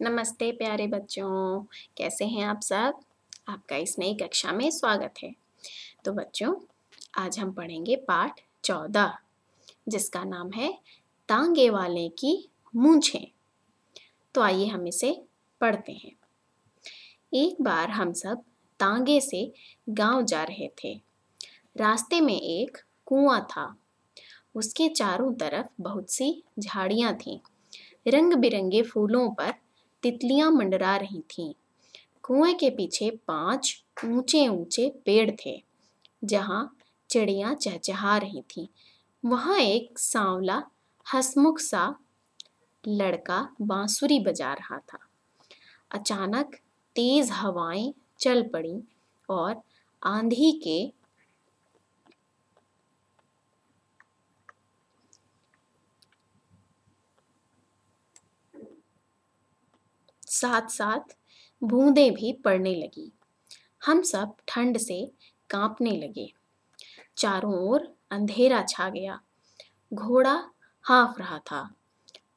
नमस्ते प्यारे बच्चों, कैसे हैं आप सब? आपका इस नई कक्षा में स्वागत है। तो बच्चों, आज हम पढ़ेंगे पाठ 14 जिसका नाम है तांगे वाले की मूंछें। तो आइए हम इसे पढ़ते हैं। एक बार हम सब तांगे से गांव जा रहे थे। रास्ते में एक कुआं था। उसके चारों तरफ बहुत सी झाड़ियां थीं। रंग-बिरंगे फूलों पर तितलियां मंडरा रही थीं। कुएं के पीछे 5 ऊंचे-ऊंचे पेड़ थे, जहां चिड़ियां चहचहा रही थीं। वहां एक सांवला, हंसमुख सा लड़का बांसुरी बजा रहा था। अचानक तेज हवाएं चल पड़ी और आंधी के साथ-साथ बूंदें भी पड़ने लगी। हम सब ठंड से कांपने लगे। चारों ओर अंधेरा छा गया। घोड़ा हाँफ रहा था।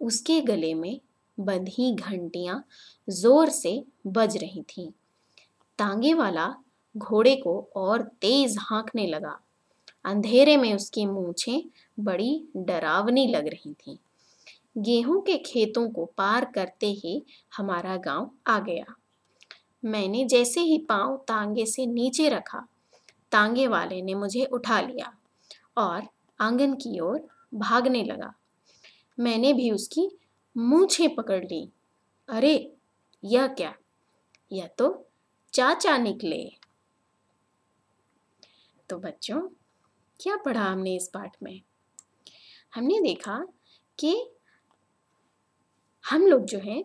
उसके गले में बंधी घंटियां जोर से बज रही थीं। तांगे वाला घोड़े को और तेज हाँकने लगा। अंधेरे में उसकी मूंछें बड़ी डरावनी लग रही थीं। गेहूं के खेतों को पार करते ही हमारा गांव आ गया। मैंने जैसे ही पांव तांगे से नीचे रखा, तांगे वाले ने मुझे उठा लिया और आंगन की ओर भागने लगा। मैंने भी उसकी मूंछें पकड़ ली। अरे, यह क्या? यह तो चाचा निकले। तो बच्चों, क्या पढ़ा हमने इस पाठ में? हमने देखा कि हम लोग जो हैं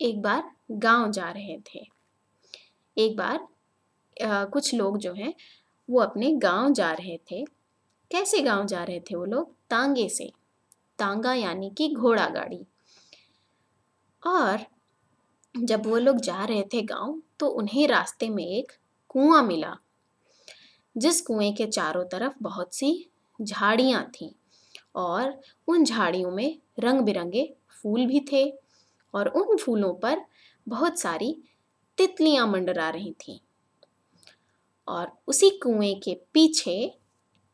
एक बार गांव जा रहे थे। एक बार कुछ लोग जो हैं वो अपने गांव जा रहे थे। कैसे गांव जा रहे थे वो लोग? तांगे से। तांगा यानी कि घोड़ा गाड़ी। और जब वो लोग जा रहे थे गांव तो उन्हें रास्ते में एक कुआं मिला, जिस कुएं के चारों तरफ बहुत सी झाड़ियां थीं और उन झाड़ियों में रंग बिरंगे फूल भी थे और उन फूलों पर बहुत सारी तितलियां मंडरा रही थीं। और उसी कुएं के पीछे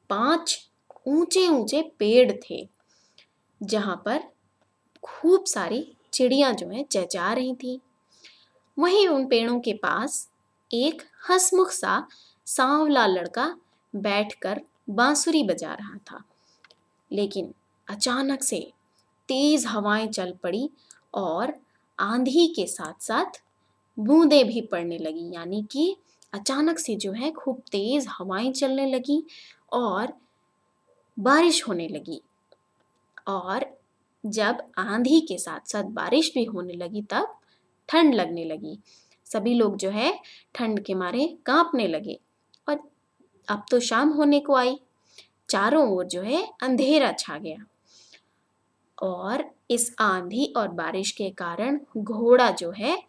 5 ऊंचे ऊंचे पेड़ थे, जहां पर खूब सारी चिड़ियां जो हैं चहचहा रही थी। वहीं उन पेड़ों के पास एक हंसमुख सा सांवला लड़का बैठकर बांसुरी बजा रहा था। लेकिन अचानक से तेज हवाएं चल पड़ी और आंधी के साथ साथ बूंदें भी पड़ने लगी, यानी कि अचानक से जो है खूब तेज हवाएं चलने लगी और बारिश होने लगी। और जब आंधी के साथ साथ बारिश भी होने लगी तब ठंड लगने लगी। सभी लोग जो है ठंड के मारे कांपने लगे। और अब तो शाम होने को आई। चारों ओर जो है अंधेरा छा गया और इस आंधी और बारिश के कारण घोड़ा जो है,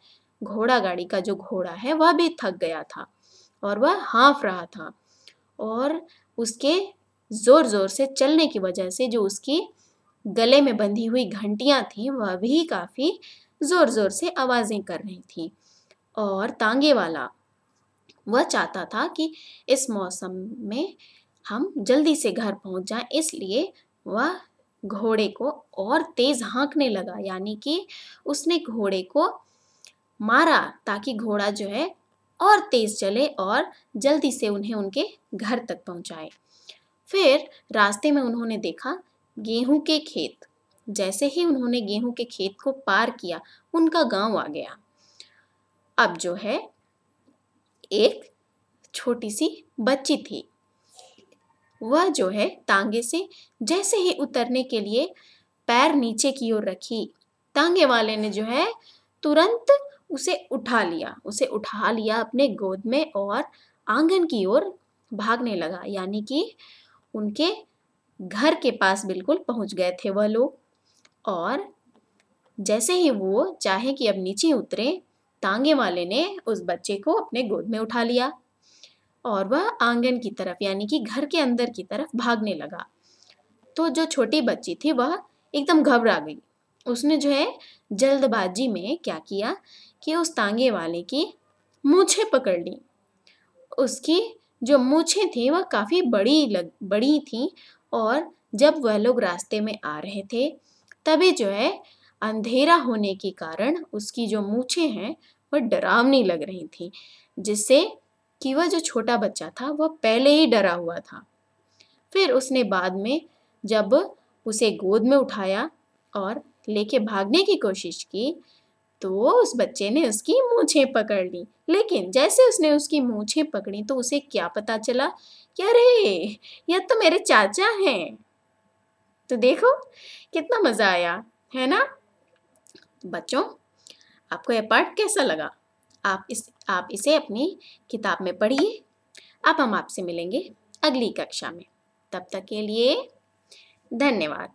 घोड़ा गाड़ी का जो घोड़ा है वह भी थक गया था और वह हाँफ रहा था। और उसके जोर जोर से चलने की वजह से जो उसकी गले में बंधी हुई घंटियां थीं वह भी काफी जोर जोर से आवाजें कर रही थीं। और तांगे वाला वह चाहता था कि इस मौसम में हम जल्दी से घर पहुंच जाएं, इसलिए वह घोड़े को और तेज हाँकने लगा, यानी कि उसने घोड़े को मारा ताकि घोड़ा जो है और तेज चले और जल्दी से उन्हें उनके घर तक पहुंचाए। फिर रास्ते में उन्होंने देखा गेहूं के खेत। जैसे ही उन्होंने गेहूं के खेत को पार किया, उनका गांव आ गया। अब जो है एक छोटी सी बच्ची थी। वह जो है तांगे से जैसे ही उतरने के लिए पैर नीचे की ओर रखी, तांगे वाले ने जो है तुरंत उसे उठा लिया अपने गोद में और आंगन की ओर भागने लगा, यानी कि उनके घर के पास बिल्कुल पहुंच गए थे वह लोग। और जैसे ही वो चाहे कि अब नीचे उतरे, तांगे वाले ने उस बच्चे को अपने गोद में उठा लिया और वह आंगन की तरफ यानी कि घर के अंदर की तरफ भागने लगा। तो जो छोटी बच्ची थी वह एकदम घबरा गई। उसने जो है जल्दबाजी में क्या किया कि उस तांगे वाले की मूछें पकड़ ली। उसकी जो मूछें थी वह काफ़ी बड़ी थी और जब वह लोग रास्ते में आ रहे थे तभी जो है अंधेरा होने के कारण उसकी जो मूछें हैं वह डरावनी लग रही थी, जिससे कि वह जो छोटा बच्चा था वह पहले ही डरा हुआ था। फिर उसने बाद में जब उसे गोद में उठाया और लेके भागने की कोशिश की तो उस बच्चे ने उसकी मूछें पकड़ ली। लेकिन जैसे उसने उसकी मूछें पकड़ी तो उसे क्या पता चला कि अरे यह तो मेरे चाचा हैं। तो देखो कितना मज़ा आया, है ना? बच्चों, आपको यह पाठ कैसा लगा? आप इसे अपनी किताब में पढ़िए। अब हम आपसे मिलेंगे अगली कक्षा में। तब तक के लिए धन्यवाद।